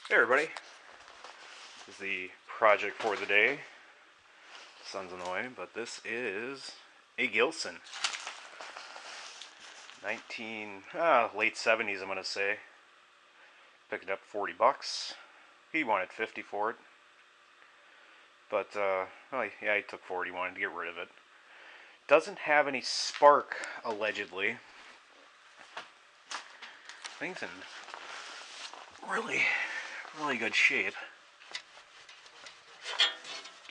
Hey everybody, this is the project for the day. Sun's in the way, but this is a Gilson. Late 70s I'm going to say. Picked it up 40 bucks. He wanted 50 for it. But, he took 40, wanted to get rid of it. Doesn't have any spark, allegedly. Thing's in really good shape.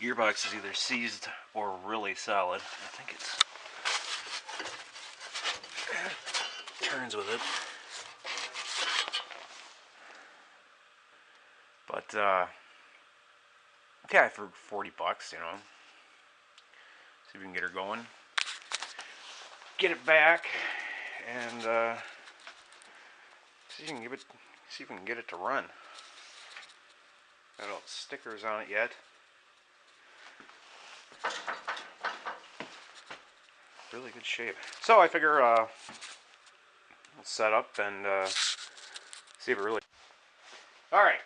Gearbox is either seized or really solid. I think it turns with it. But, yeah, for 40 bucks, you know. See if we can get her going. Get it back, and, see if we can get it to run. Got all the stickers on it yet. Really good shape. So I figure we'll set up and see if it really. All right.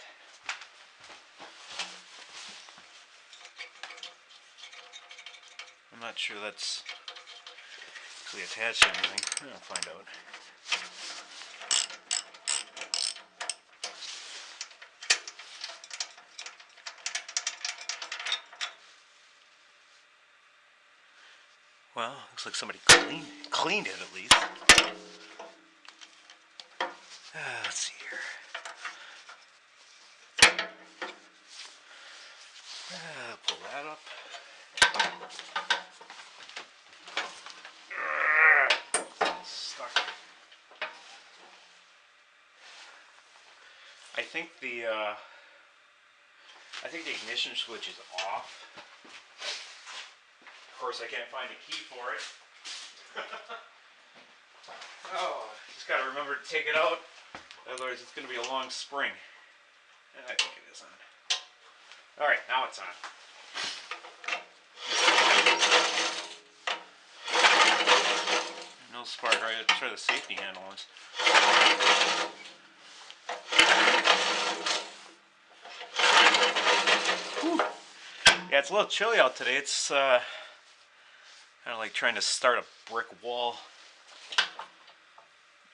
I'm not sure that's actually attached to anything. I'll find out. Well, looks like somebody cleaned it at least. Let's see here. Pull that up. Stuck. I think the ignition switch is off. Of course, I can't find a key for it. Oh, just gotta remember to take it out. Otherwise, it's gonna be a long spring. And I think it is on. All right, now it's on. No spark. All right, let's try the safety handle once. Whew. Yeah, it's a little chilly out today. It's kind of like trying to start a brick wall.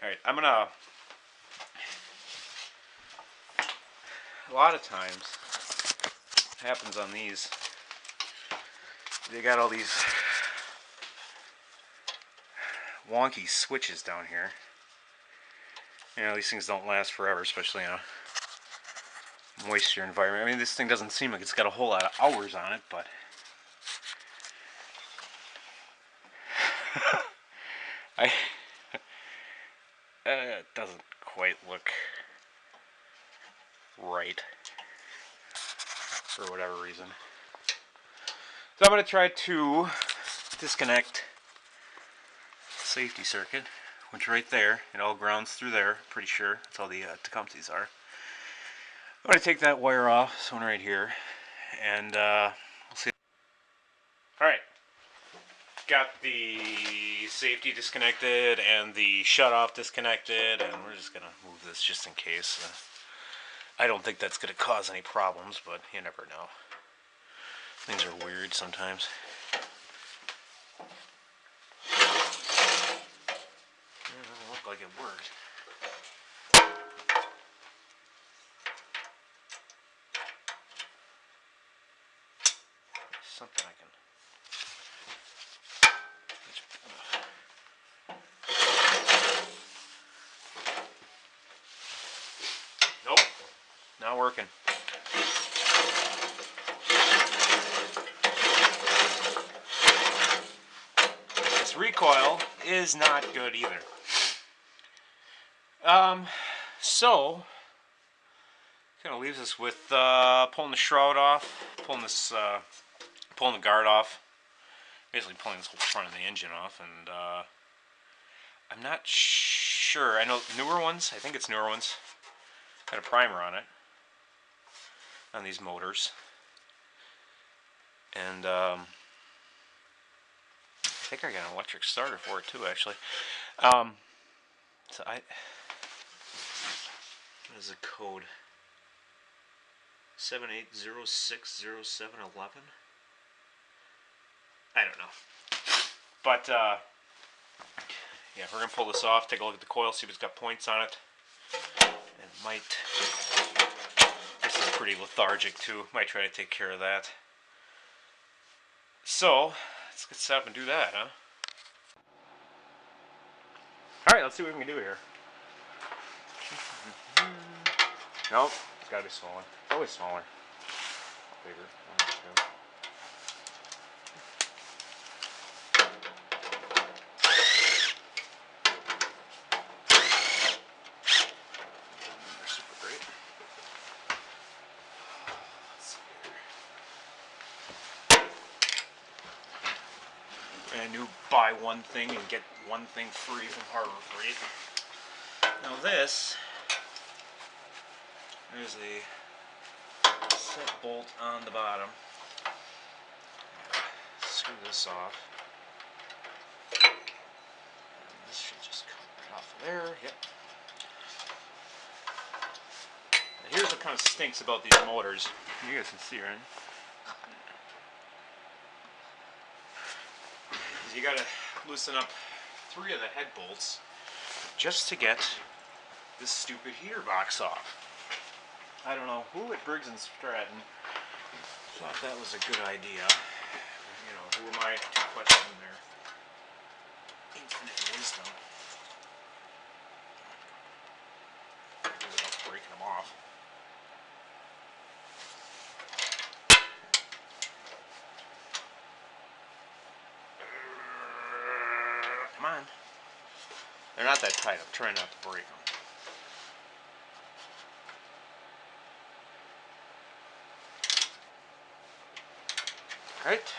All right, I'm gonna. A lot of times, happens on these. They got all these wonky switches down here. You know, these things don't last forever, especially in a moisture environment. I mean, this thing doesn't seem like it's got a whole lot of hours on it, but it doesn't quite look right for whatever reason. So I'm going to try to disconnect the safety circuit, which right there, it all grounds through there, pretty sure. That's all the Tecumsehs are. I'm going to take that wire off, this one right here, and we'll see. Alright, got the safety disconnected and the shutoff disconnected, and we're just going to move this just in case. I don't think that's going to cause any problems, but you never know. Things are weird sometimes. It doesn't look like it worked. Something I can. Nope, not working. This recoil is not good either. So kind of leaves us with pulling the shroud off, pulling the guard off, basically pulling this whole front of the engine off, and I'm not sure. I know newer ones. I think it's newer ones. Got a primer on it on these motors, and I think I got an electric starter for it too, actually. So what is the code? 78060711. I don't know. But, yeah, we're going to pull this off, take a look at the coil, see if it's got points on it. It might... This is pretty lethargic, too. Might try to take care of that. So, let's get set up and do that, huh? Alright, let's see what we can do here. Nope, it's got to be smaller. It's always smaller. Bigger. 1, 2. Brand new, buy one thing and get one thing free from Harbor Freight. Now this, there's a set bolt on the bottom. Screw this off. And this should just come right off of there. Yep. Now here's what kind of stinks about these motors. You guys can see, right? You gotta loosen up 3 of the head bolts just to get this stupid gearbox off. I don't know who at Briggs & Stratton thought that was a good idea. You know, who am I to question their infinite wisdom? Without breaking them off. Come on. They're not that tight. I'm trying not to break them. Alright.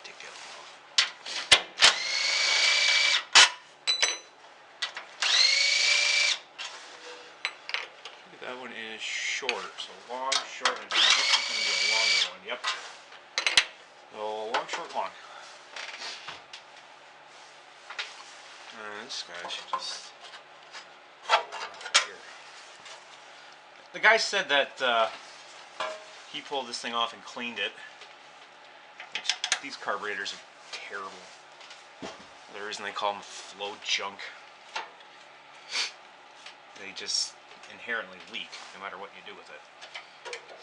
Take the other one off. That one is shorter. So long, short, and this is going to be a longer one. Yep. So long, short, long. This guy should just... Here. The guy said that he pulled this thing off and cleaned it. Which, these carburetors are terrible. The reason they call them flow junk. They just inherently leak, no matter what you do with it.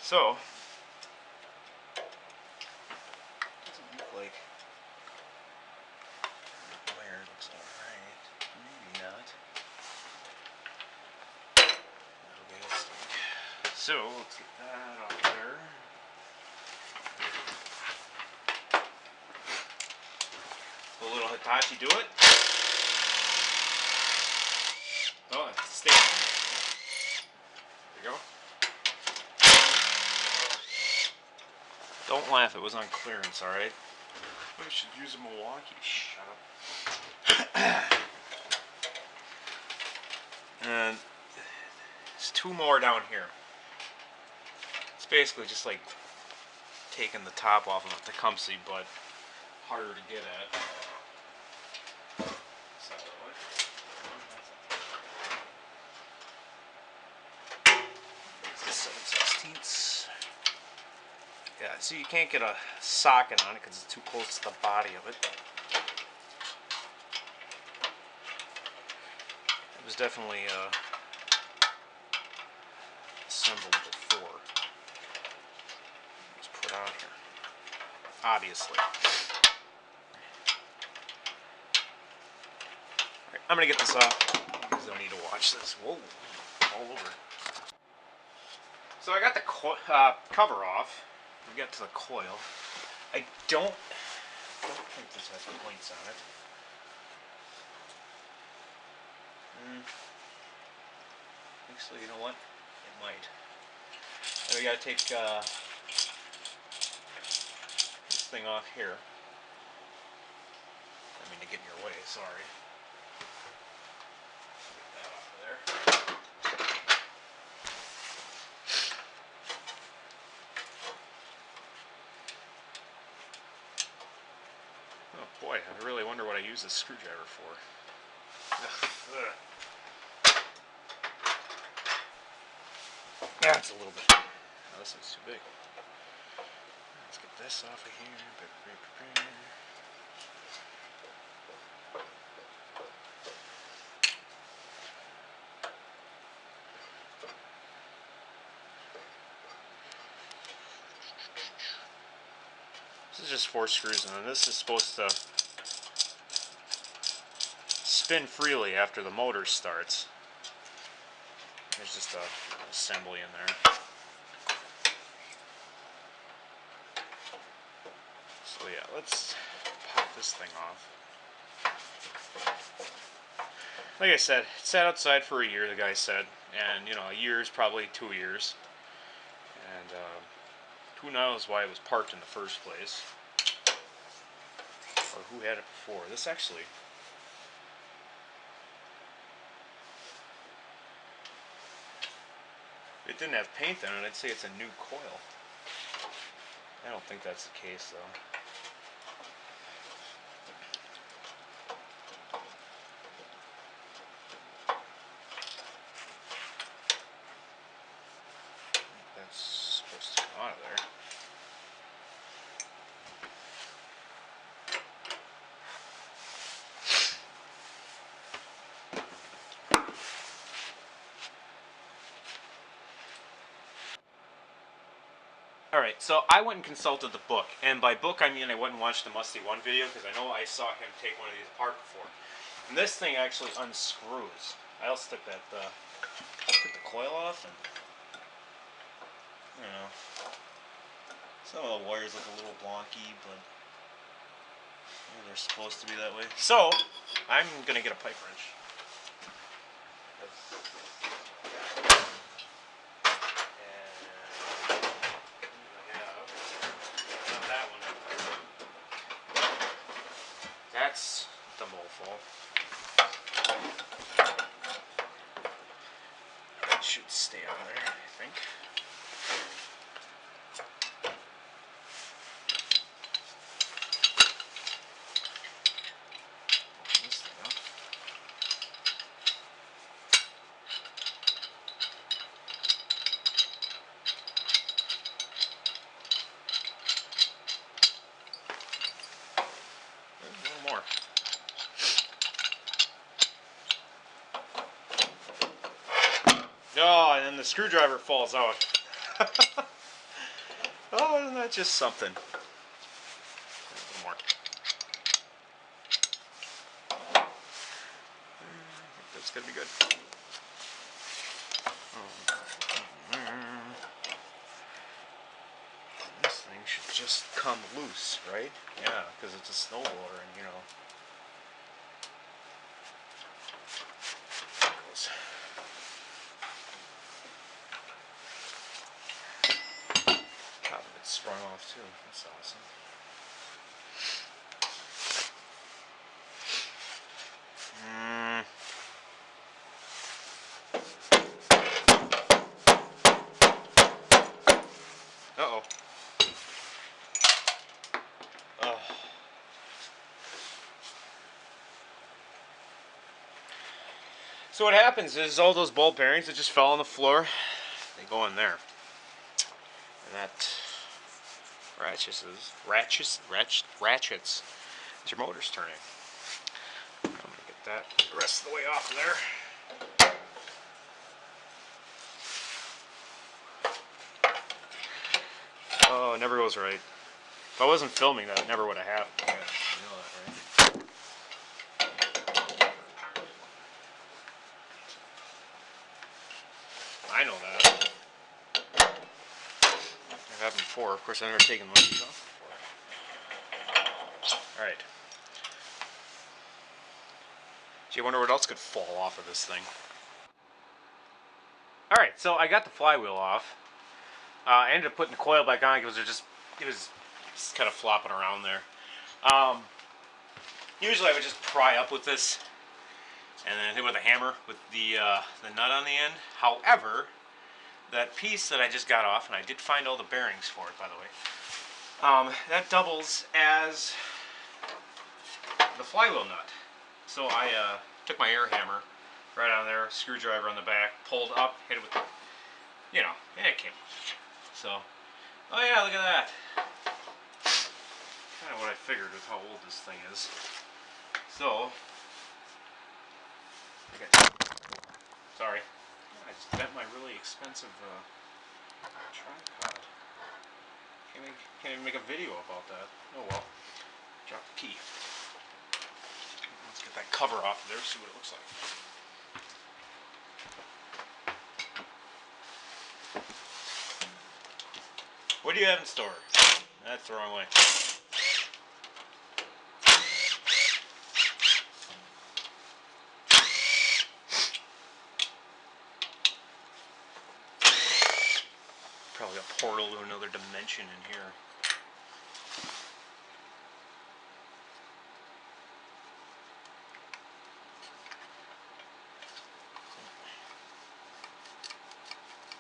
So, doesn't look like the wire looks alright. Maybe not. Okay, let's think. So, let's get that off there. A little Hitachi do it. Oh, it's staying. There you go. Don't laugh, it was on clearance, alright? I should use a Milwaukee. Shut up. And there's 2 more down here. It's basically just like taking the top off of a Tecumseh, but harder to get at. Yeah, so you can't get a socket on it because it's too close to the body of it. It was definitely assembled before it was put on here, obviously. Alright, I'm going to get this off. You guys don't need to watch this. Whoa, all over. So I got the cover off. We got to the coil. I don't think this has points on it. Actually, you know what? It might. We gotta take this thing off here. I mean, to get in your way, sorry. Get that off of there. Oh boy, I really wonder what I use this screwdriver for. That's a little bit. Oh, this looks too big. Let's get this off of here. This is just 4 screws, and then this is supposed to spin freely after the motor starts. There's just a assembly in there. So yeah, let's pop this thing off. Like I said, it sat outside for a year, the guy said, and you know, a year is probably 2 years, and who knows why it was parked in the first place, or who had it before. This actually, if it didn't have paint on it, I'd say it's a new coil. I don't think that's the case though. That's supposed to come out of there. Alright, so I went and consulted the book, and by book I mean I went and watched the Musty 1 video, because I know I saw him take one of these apart before. And this thing actually unscrews. I also took that, took the coil off, and, I don't know, some of the wires look a little wonky, but maybe they're supposed to be that way. So, I'm going to get a pipe wrench. That's the mofo. That should stay on there, I think. Open this thing up. There's a little more. Oh, and then the screwdriver falls out. Oh, isn't that just something? A little more. That's gonna be good. This thing should just come loose, right? Yeah, because it's a snowblower, and you know. Top of it's sprung off too. That's awesome. Uh-oh. Oh. So what happens is all those ball bearings that just fell on the floor, they go in there. And that ratchets as your motor's turning. I'm going to get that the rest of the way off there. Oh, it never goes right. If I wasn't filming that, it never would have happened. Yeah, you know that, right? I know that. I've happened before. Of course, I've never taken one of these off before. Alright. Gee, I wonder what else could fall off of this thing. Alright, so I got the flywheel off. I ended up putting the coil back on because it was just kind of flopping around there. Usually I would just pry up with this and then hit with a hammer with the nut on the end. However, that piece that I just got off, and I did find all the bearings for it, by the way, that doubles as the flywheel nut. So I took my air hammer right on there, screwdriver on the back, pulled up, hit it with the you know, yeah, it came. So, oh yeah, look at that. Kind of what I figured with how old this thing is. So, sorry, I just bent my really expensive tripod. Can't even make a video about that. Oh well. Drop the key. Let's get that cover off of there, see what it looks like. What do you have in store? That's the wrong way. Probably a portal to another dimension in here.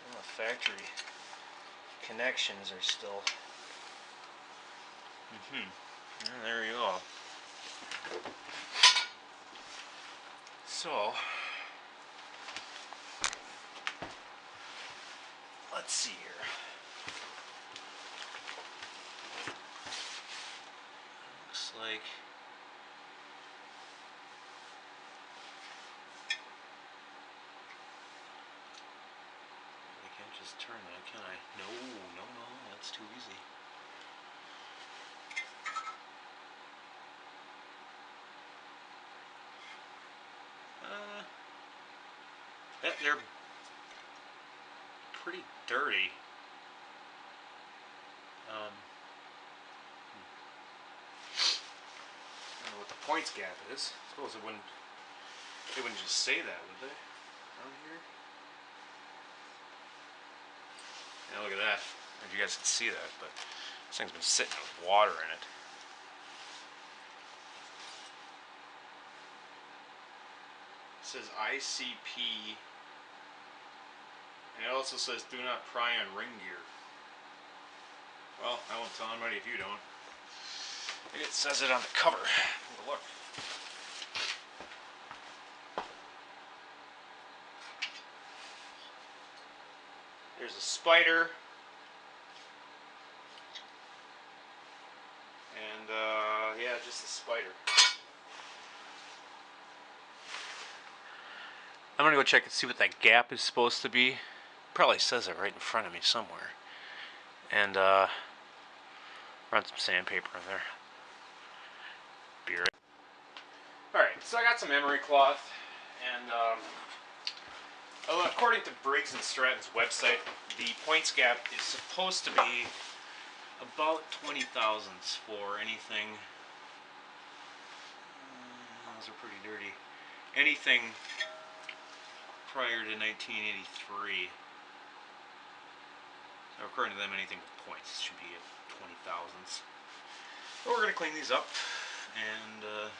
Well, the factory connections are still. And there you go. So, let's see here. Looks like I can't just turn that, can I? No, that's too easy. They're pretty dirty. I don't know what the points gap is. I suppose they wouldn't just say that, would they? Down here? Yeah, look at that. I don't know if you guys can see that, but this thing's been sitting with water in it. It says ICP, and it also says do not pry on ring gear. Well, I won't tell anybody if you don't. It says it on the cover. Look. There's a spider. And, yeah, just a spider. I'm gonna go check and see what that gap is supposed to be. Probably says it right in front of me somewhere. And, run some sandpaper in there. Be right. Alright, so I got some emery cloth. And, according to Briggs & Stratton's website, the points gap is supposed to be about 20 thousandths for anything. Those are pretty dirty. Anything prior to 1983. So according to them, anything with points should be at 20 thousandths. But we're going to clean these up, and I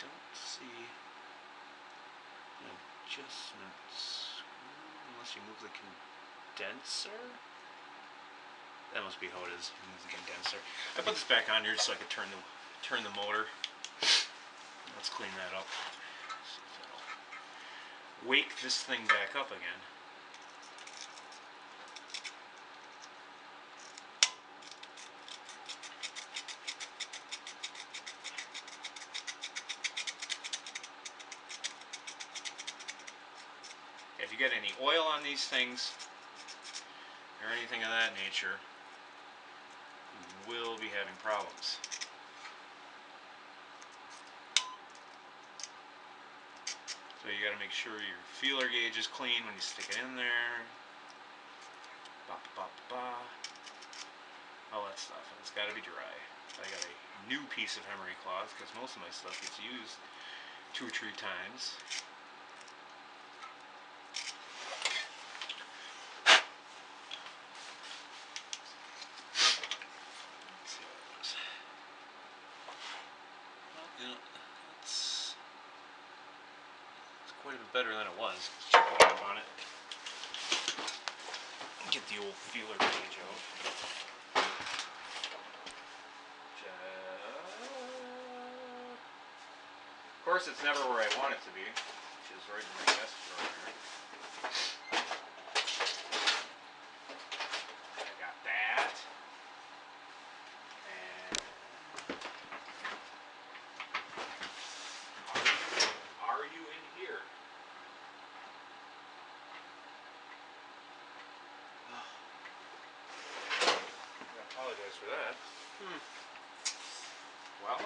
don't see adjustments unless you move the condenser. That must be how it is. Move the condenser. I put this back on here so I could turn the motor. Let's clean that up. See if that'll wake this thing back up again. If you get any oil on these things or anything of that nature, you will be having problems. So you got to make sure your feeler gauge is clean when you stick it in there. All that stuff, and it's got to be dry. I got a new piece of emery cloth because most of my stuff gets used 2 or 3 times. Let's see what it was. Well, you know, it's quite a bit better than it was. Let's check the gap on it. Get the old feeler gauge out. Of course, it's never where I want it to be. is right in my desk drawer here. I got that. And are you in here? I apologize for that. Well.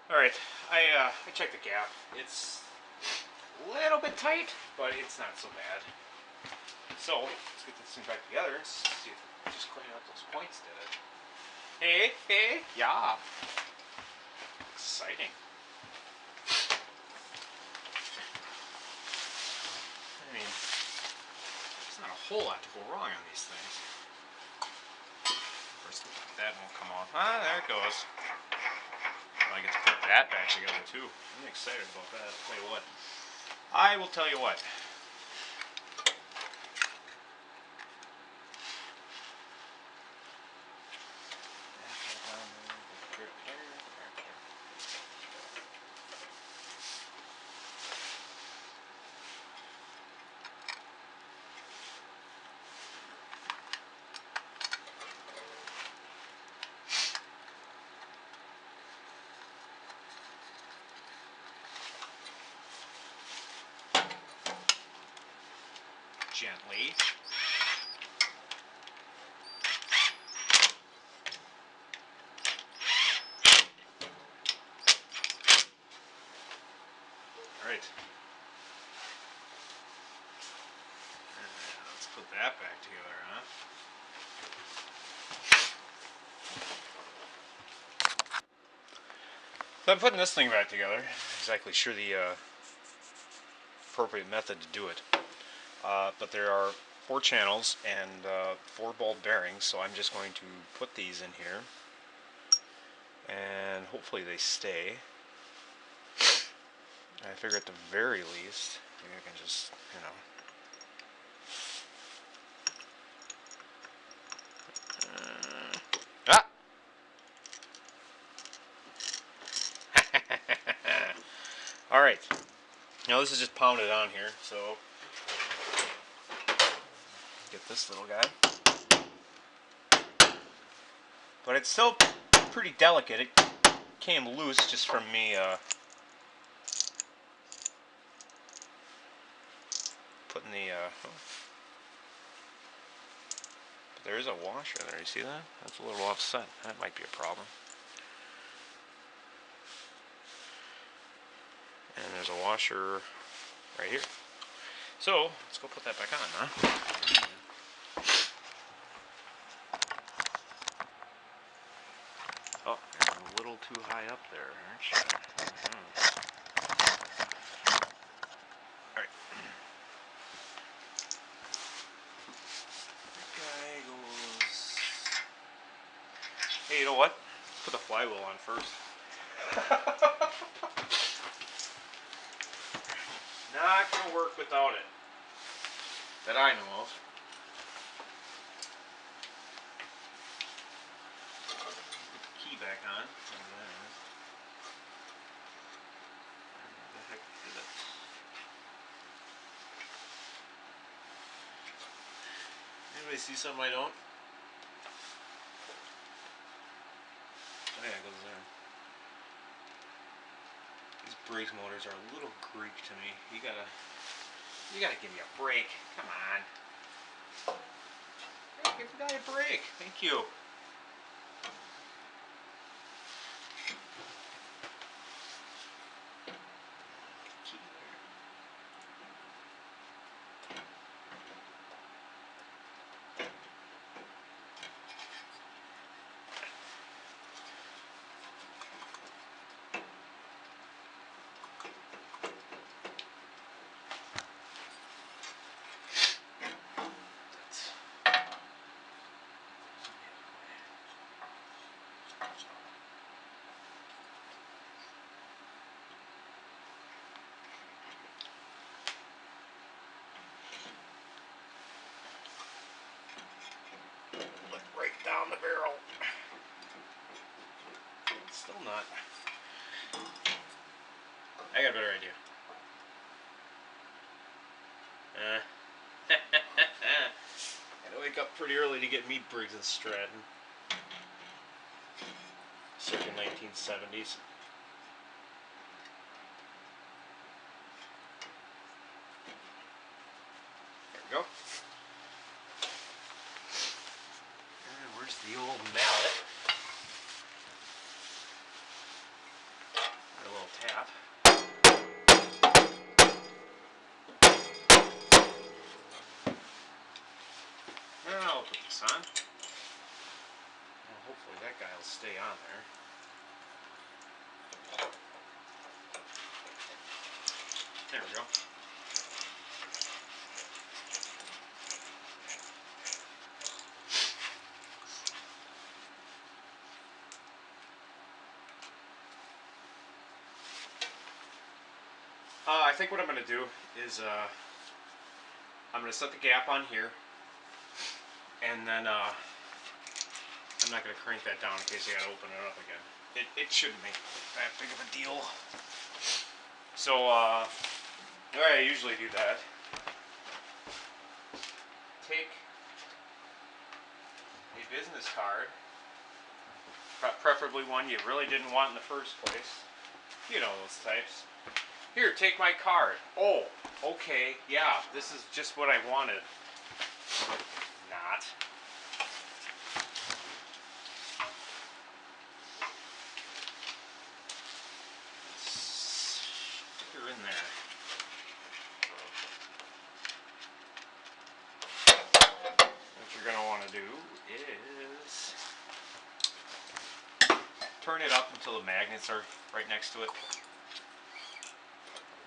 Alright, I checked the gap. It's a little bit tight, but it's not so bad. So, let's get this thing back together and see if we just clean up those points did it. Hey, yeah. Exciting. I mean, there's not a whole lot to go wrong on these things. First, that won't come off. Ah, there it goes. I get to put that back together too. I'm excited about that. I'll tell you what. I will tell you what. Gently. Alright. Let's put that back together, huh? So I'm putting this thing back together. Not exactly sure the appropriate method to do it. But there are 4 channels and 4 ball bearings, so I'm just going to put these in here. And hopefully they stay. I figure at the very least, maybe I can just, Ah! Alright. Now this is just pounded on here, so get this little guy. But it's still pretty delicate. It came loose just from me putting the but there is a washer there, you see that? That's a little offset. That might be a problem. And there's a washer right here. So, let's go put that back on, huh? Oh, you're a little too high up there, aren't you? Alright. Guy goes... Hey, you know what? Put the flywheel on first. Not gonna work without it. That I know of. Put the key back on. Where the heck did it? Anybody see something I don't? Oh yeah, it goes there. These brake motors are a little Greek to me. You gotta give me a break. Come on. Hey, give the guy a break. Thank you. not. I got a better idea. Gotta wake up pretty early to get meat Briggs and Stratton. Circa 1970s. There we go. And where's the old mallet? A little tap. And I'll put this on. Well, hopefully that guy will stay on there. There we go. I think what I'm going to do is I'm going to set the gap on here, and then I'm not going to crank that down in case I got to open it up again. It shouldn't make that big of a deal. So the way I usually do that, take a business card, preferably one you really didn't want in the first place. You know those types. Here, take my card. Oh, okay, yeah, this is just what I wanted. Not. Stick her in there. What you're going to want to do is turn it up until the magnets are right next to it.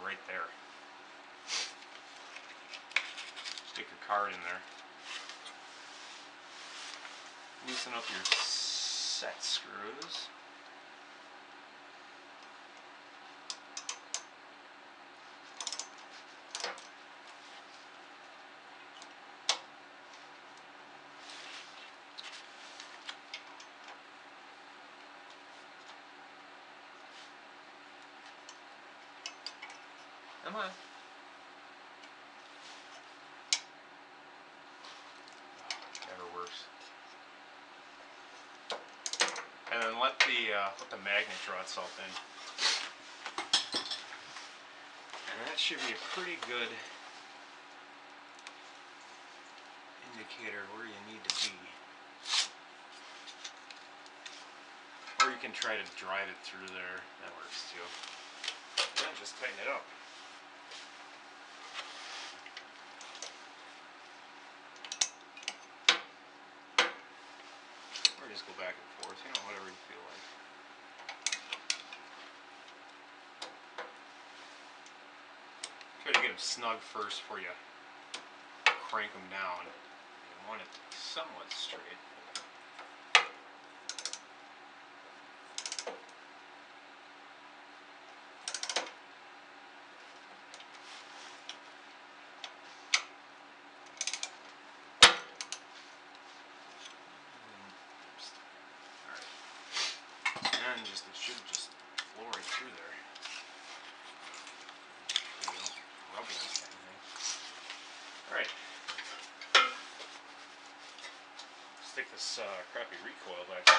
Right there. Stick your card in there. Loosen up your set screws. Come on. Never works. And then let the magnet draw itself in. And that should be a pretty good indicator where you need to be. Or you can try to drive it through there. That works too. Then just tighten it up. Or just go back and forth, you know, whatever you feel like. Try to get them snug first before you crank them down. You want it to be somewhat straight. And it should just flow right through there. There you go. Rub against anything. Alright. Stick this crappy recoil back in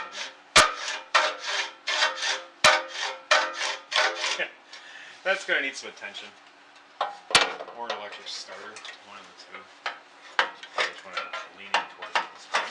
there. That's going to need some attention. Or an electric starter. One of the two. Which one I'm leaning towards at this point.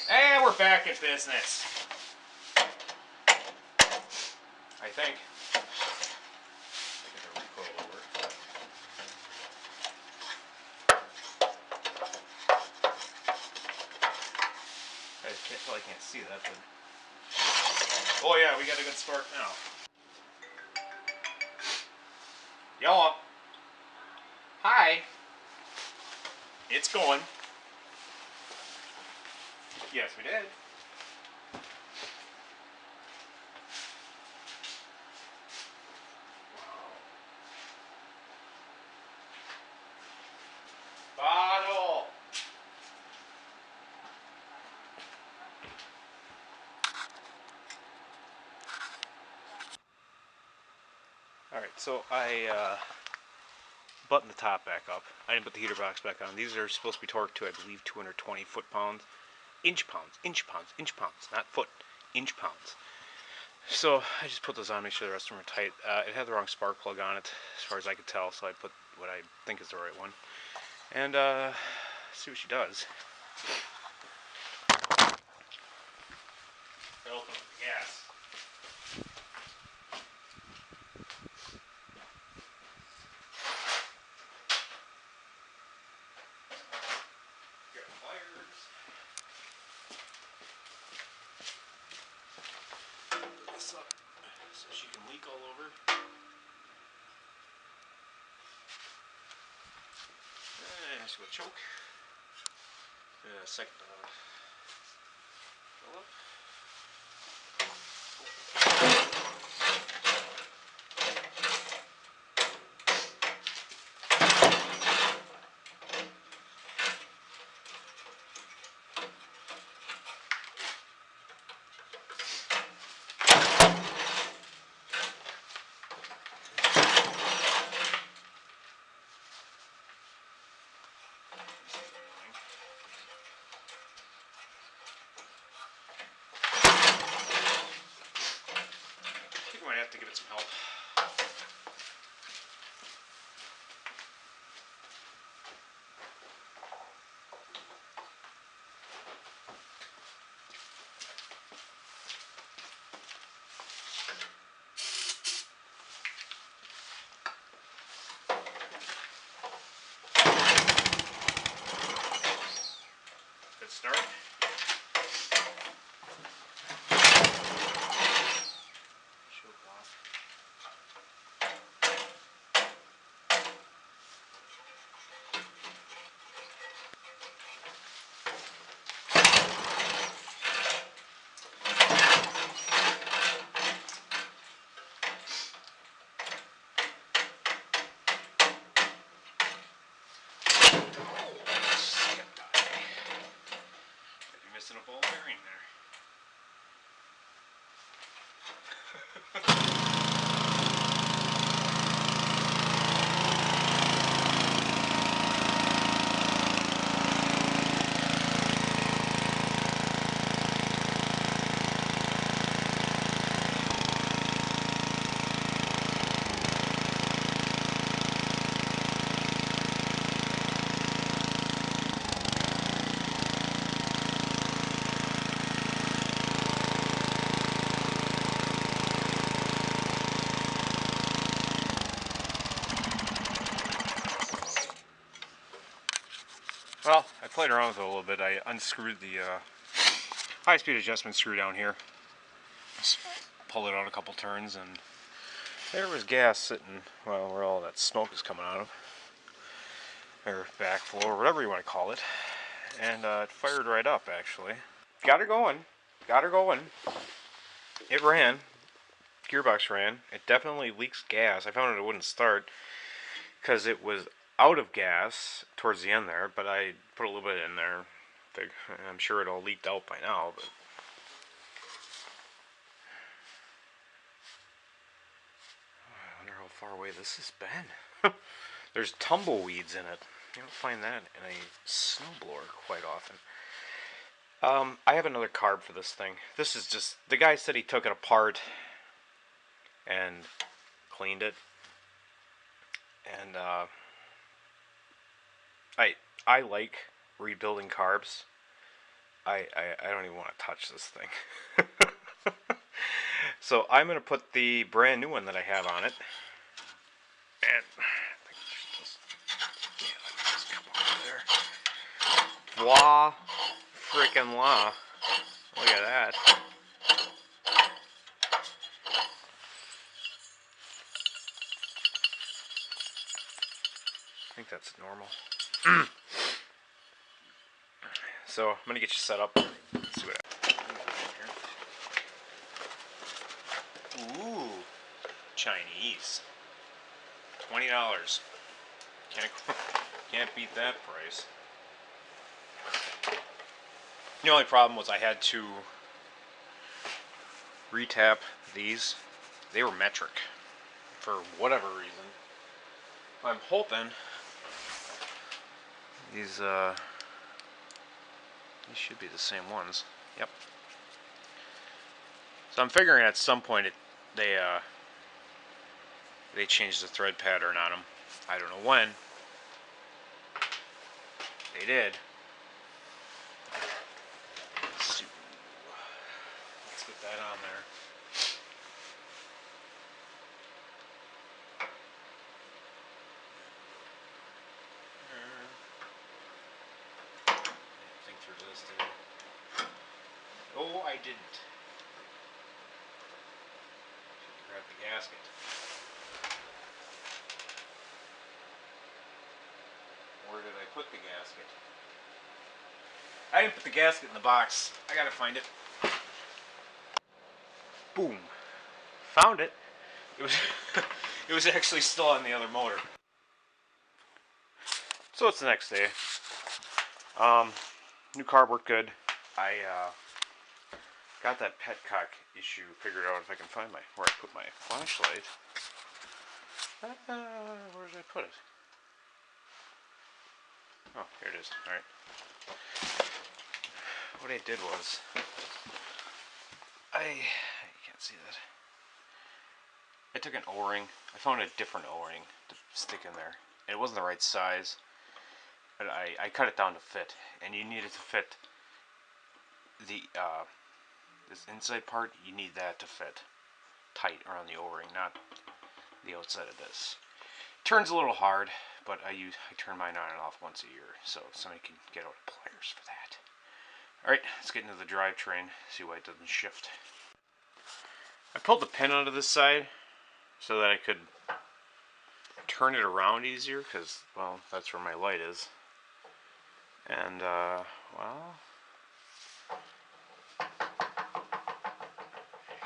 And we're back in business. I think. Get the recoil to work. probably can't see that, but... Oh yeah, we got a good spark now. Yellow. Hi. It's going. Yes, we did. Bottle. Alright, so I buttoned the top back up. I didn't put the heater box back on. These are supposed to be torqued to, I believe, 220 foot-pounds. Inch pounds, not foot, inch pounds. So I just put those on, make sure the rest of them are tight. It had the wrong spark plug on it, as far as I could tell, so I put what I think is the right one. And see what she does. I open up the gas. Got pliers. Put this up so she can leak all over. And she's gonna choke. Second fill up. I think I might have to give it some help. Good start. Choke off. Missing a ball bearing there. Well, I played around with it a little bit. I unscrewed the high-speed adjustment screw down here. Just pulled it out a couple turns, and there was gas sitting, well, where all that smoke is coming out of. Or backflow, or whatever you want to call it. And it fired right up, actually. Got her going. Got her going. It ran. Gearbox ran. It definitely leaks gas. I found it wouldn't start because it was out of gas towards the end there, but I put a little bit in there. I'm sure it all leaked out by now, but I wonder how far away this has been. There's tumbleweeds in it. You don't find that in a snowblower quite often. I have another carb for this thing. This is just, the guy said he took it apart and cleaned it. And I like rebuilding carbs. I don't even want to touch this thing. So I'm going to put the brand new one that I have on it. And I think just, yeah, just come over there. Voila, frickin' la. Look at that. I think that's normal. So I'm gonna get you set up. Let's see what happens. Ooh, Chinese. $20. Can't beat that price. The only problem was I had to retap these. They were metric for whatever reason. I'm hoping these should be the same ones. Yep. So I'm figuring at some point they changed the thread pattern on them. I don't know when. They did. Let's get that on there. Think through this thing. Oh, I didn't. Grab the gasket. Where did I put the gasket? I didn't put the gasket in the box. I gotta find it. Boom. Found it. It was it was actually still on the other motor. So it's the next day. New carb worked good. I got that petcock issue figured out if I can find where I put my flashlight. Where did I put it? Oh, here it is. Alright. What I did was you can't see that. I took an O-ring. I found a different O-ring to stick in there. And it wasn't the right size. But I cut it down to fit. And you need it to fit the this inside part. You need that to fit tight around the O-ring, not the outside of this. Turns a little hard, but I turn mine on and off once a year, so somebody can get out pliers for that. Alright, let's get into the drivetrain, see why it doesn't shift. I pulled the pin out of this side so that I could turn it around easier, because, well, that's where my light is. And, well,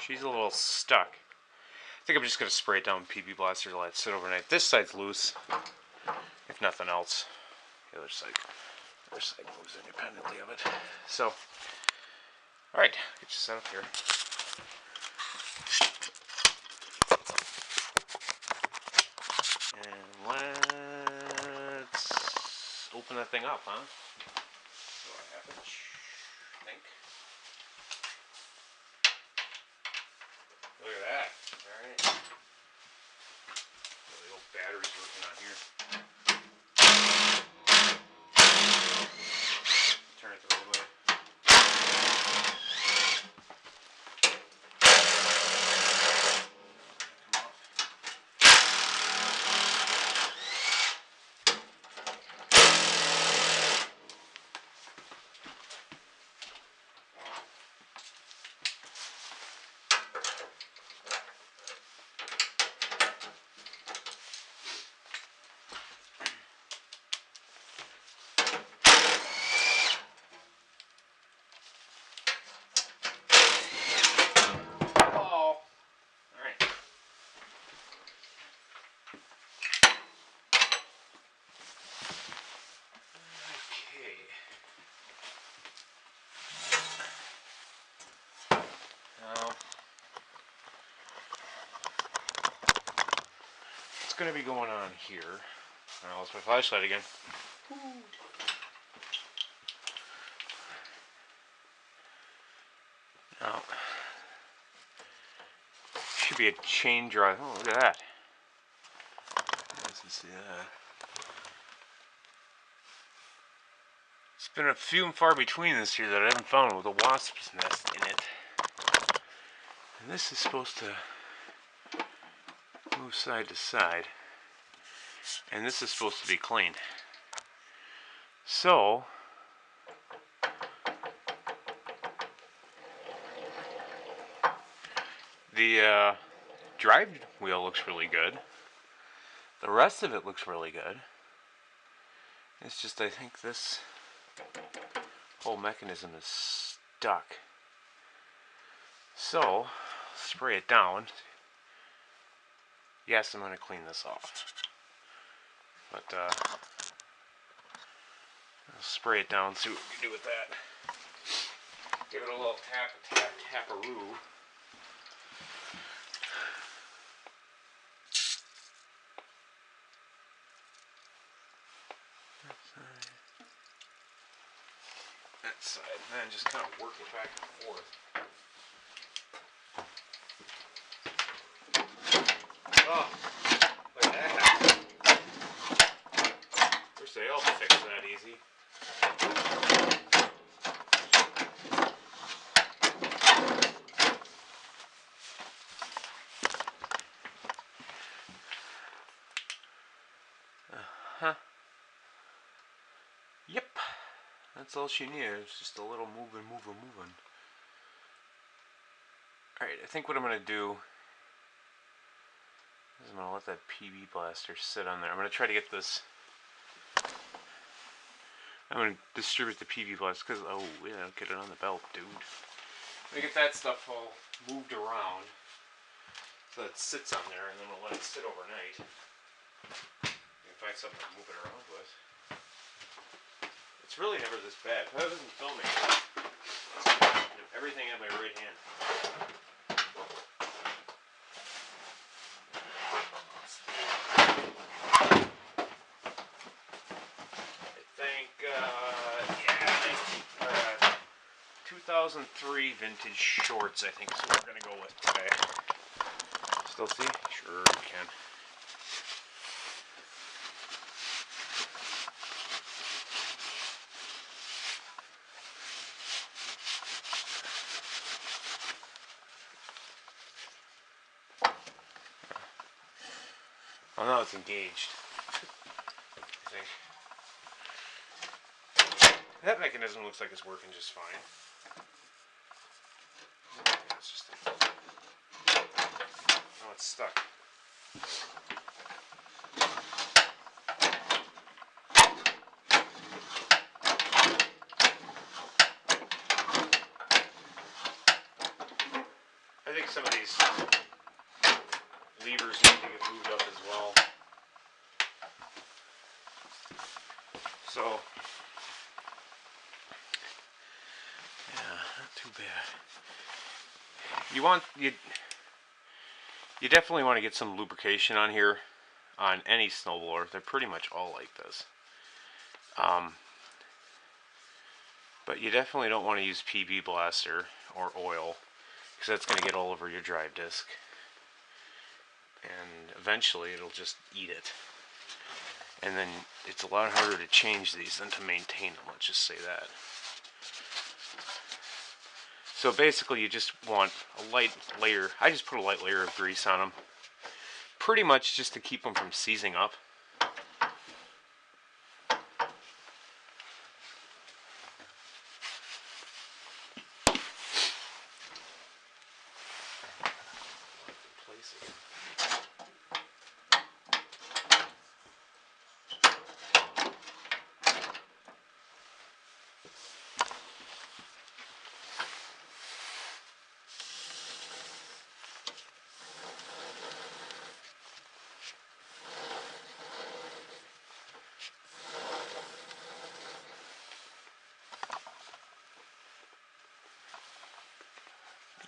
she's a little stuck. I think I'm just going to spray it down with PP Blaster to let it sit overnight. This side's loose, if nothing else. The other side moves independently of it. So, alright, get you set up here. And let's open that thing up, huh? So I have it, I think. Look at that. Alright. The old battery's working on here. Turn it the right way. Going to be going on here. I lost my flashlight again. Now, should be a chain drive. Oh, look at that. Let's see that. It's been a few and far between this year that I haven't found with a wasp's nest in it. And this is supposed to move side to side, and this is supposed to be clean. So The drive wheel looks really good. The rest of it looks really good. It's just I think this whole mechanism is stuck. So, spray it down. Yes, I'm going to clean this off. But, I'll spray it down, see what we can do with that. Give it a little taparoo. That side, and then just kind of work it back and forth. Oh, look at that. Wish they all fixed that easy. Yep. That's all she needs. Just a little moving. Alright, I think what I'm going to do is I'm going to let that PB blaster sit on there. I'm going to try to get this... I'm going to distribute the PB blaster because, oh yeah, get it on the belt, dude. I'm going to get that stuff all moved around so that it sits on there, and then we'll let it sit overnight. You can find something to move it around with. It's really never this bad. If I wasn't filming, everything at my right hand. I think, 2003 vintage shorts, I think is what we're going to go with today. Still see? Sure you can. Oh no, it's engaged. I think. That mechanism looks like it's working just fine. It's just oh, it's stuck. I think some of these levers need to get moved up as well. So, yeah, not too bad. You definitely want to get some lubrication on here on any snowblower. They're pretty much all like this. But you definitely don't want to use PB blaster or oil because that's going to get all over your drive disc. And eventually it'll just eat it. And then it's a lot harder to change these than to maintain them, let's just say that. So basically you just want a light layer, I just put a light layer of grease on them. Pretty much just to keep them from seizing up.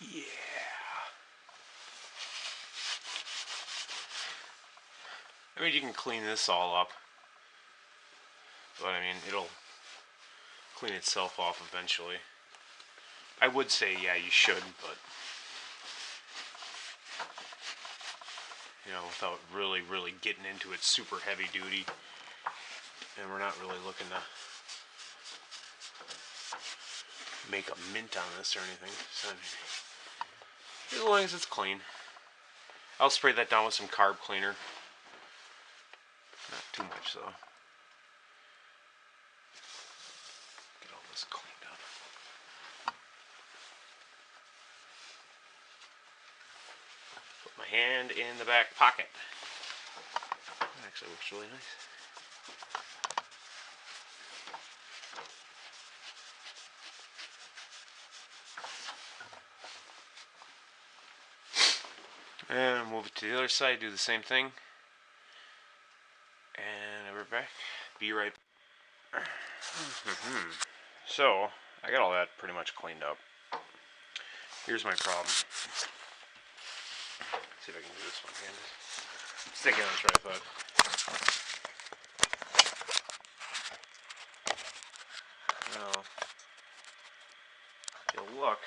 Yeah. I mean, you can clean this all up, but I mean, it'll clean itself off eventually. I would say, yeah, you should, but you know, without really getting into it super heavy duty, and we're not really looking to make a mint on this or anything. So, I mean, as long as it's clean. I'll spray that down with some carb cleaner. Not too much though. Get all this cleaned up. Put my hand in the back pocket. That actually looks really nice. And move it to the other side, do the same thing. And we're back. Be right back. So, I got all that pretty much cleaned up. Here's my problem. Let's see if I can do this one-handed. Stick it on the tripod. Now, if you'll look,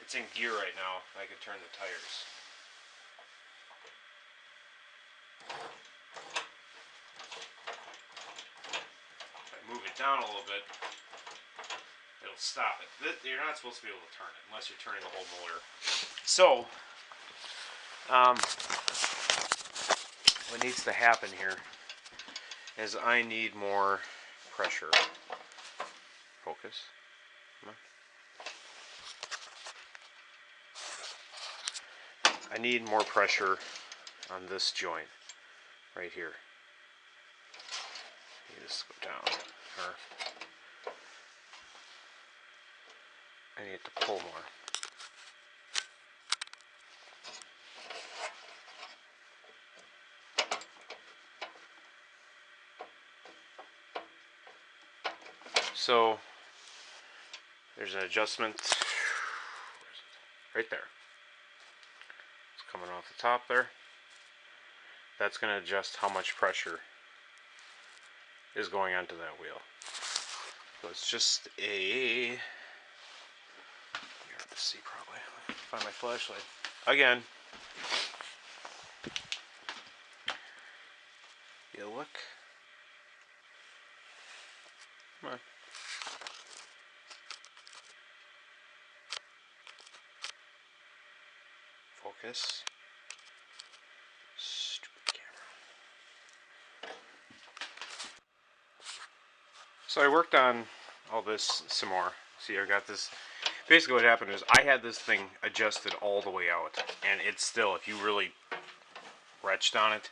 it's in gear right now. I can turn the tires. If I move it down a little bit, it'll stop it. You're not supposed to be able to turn it unless you're turning the whole motor. So, what needs to happen here is I need more pressure. Focus. Come on. I need more pressure on this joint right here. You just go down. Or I need to pull more. So there's an adjustment right there. It's coming off the top there. That's going to adjust how much pressure is going onto that wheel. So it's just a, you have to see probably. Find my flashlight again. You look. Come on. Focus. Stupid camera. So I worked on all this some more. See, I got this. Basically what happened is I had this thing adjusted all the way out, and it's still, if you really retched on it,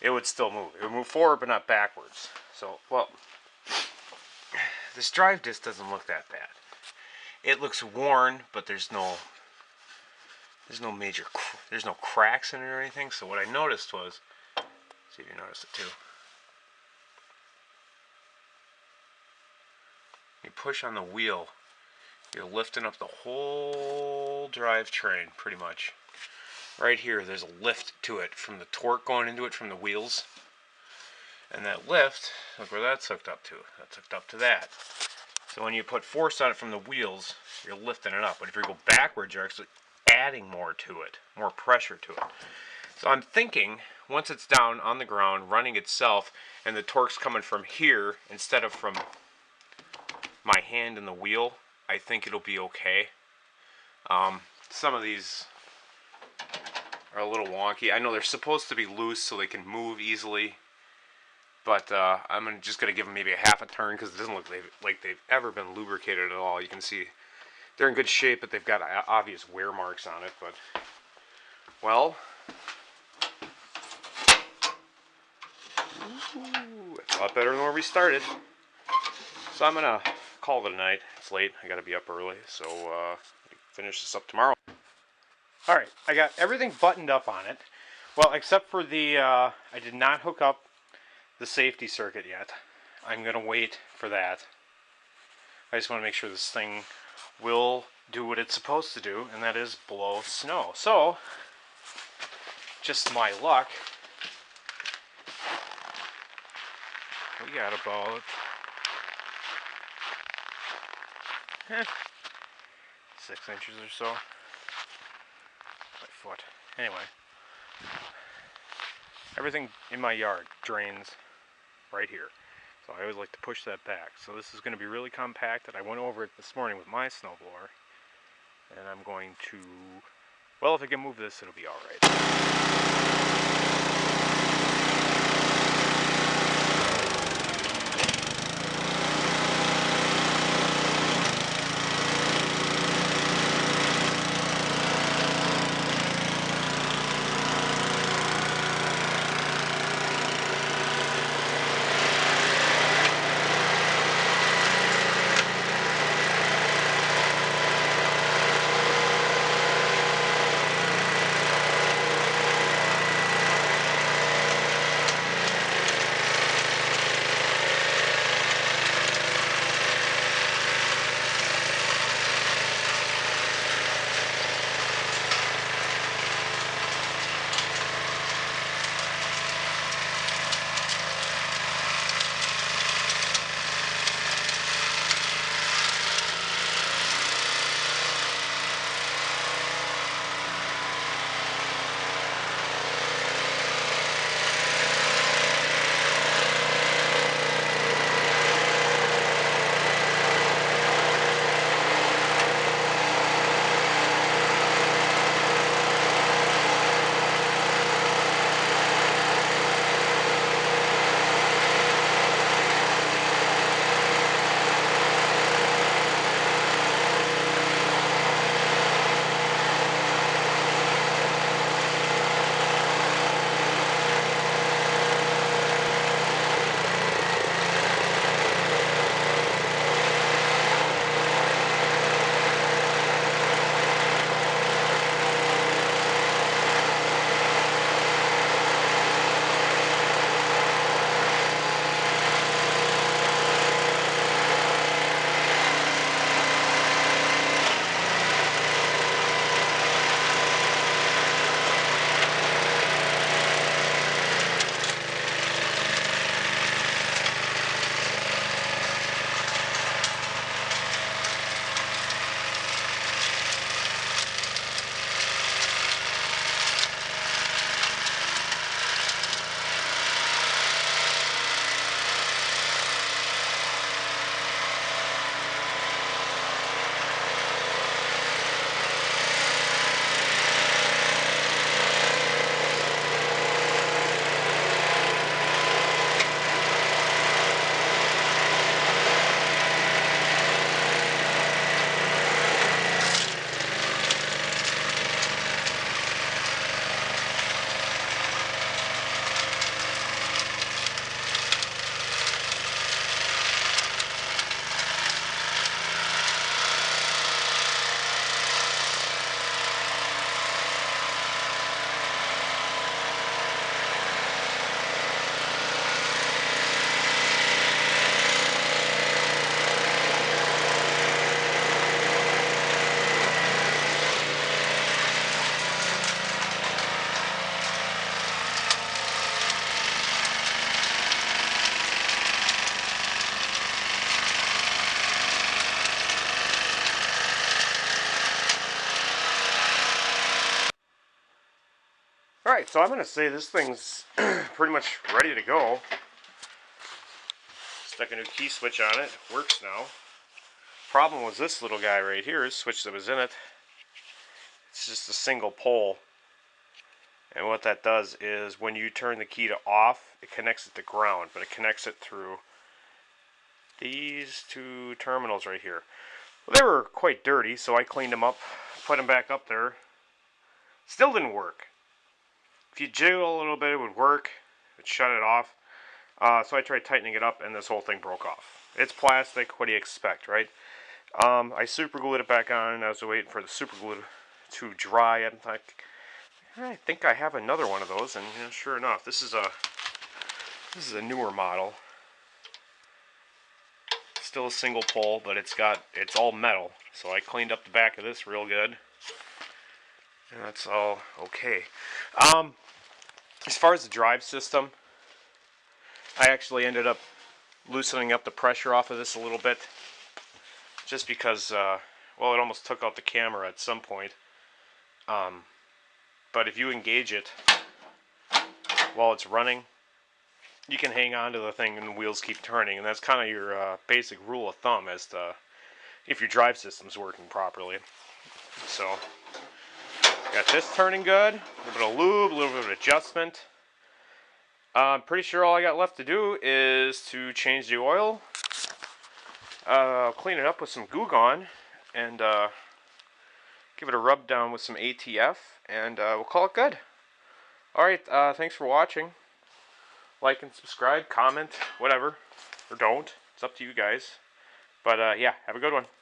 it would still move. It would move forward but not backwards. So, well, this drive disc doesn't look that bad. It looks worn, but there's no major, there's no cracks in it or anything. So what I noticed was, see if you noticed it too. You push on the wheel, you're lifting up the whole drivetrain pretty much. Right here, there's a lift to it from the torque going into it from the wheels. And that lift, look where that's hooked up to. That's hooked up to that. So when you put force on it from the wheels, you're lifting it up. But if you go backwards, you're actually adding more to it, more pressure to it. So I'm thinking, once it's down on the ground, running itself, and the torque's coming from here instead of from my hand in the wheel, I think it'll be okay. Some of these are a little wonky. I know they're supposed to be loose so they can move easily, but I'm just going to give them maybe a half a turn because it doesn't look like they've ever been lubricated at all. You can see they're in good shape, but they've got obvious wear marks on it. But, well, it's a lot better than where we started. So I'm going to call it a night. It's late. I got to be up early, so finish this up tomorrow. Alright, I got everything buttoned up on it. Well, except for the, I did not hook up the safety circuit yet. I'm going to wait for that. I just want to make sure this thing will do what it's supposed to do, and that is blow snow. So, just my luck, we got about 6 inches or so. My foot. Anyway, everything in my yard drains right here. So I always like to push that back. So this is going to be really compacted. I went over it this morning with my snowblower, and I'm going to, well, if I can move this, it'll be alright. Alright, so I'm going to say this thing's pretty much ready to go. Stuck a new key switch on it. Works now. Problem was this little guy right here, this switch that was in it. It's just a single pole. And what that does is when you turn the key to off, it connects it to ground, but it connects it through these two terminals right here. Well, they were quite dirty, so I cleaned them up, put them back up there. Still didn't work. If you jiggle a little bit, it would work. It would shut it off. So I tried tightening it up, and this whole thing broke off. It's plastic. What do you expect, right? I super glued it back on. I was waiting for the super glue to dry. And I think I have another one of those. And you know, sure enough, this is a newer model. Still a single pole, but it's all metal. So I cleaned up the back of this real good. And that's all okay. As far as the drive system, I actually ended up loosening up the pressure off of this a little bit. Just because, well, it almost took out the camera at some point. But if you engage it while it's running, you can hang on to the thing and the wheels keep turning. And that's kind of your basic rule of thumb as to if your drive system's working properly. So, got this turning good. A little bit of lube, a little bit of adjustment. I'm pretty sure all I got left to do is to change the oil. I'll clean it up with some Goo Gone and give it a rub down with some ATF, and we'll call it good. Alright, thanks for watching. Like and subscribe, comment, whatever. Or don't. It's up to you guys. But yeah, have a good one.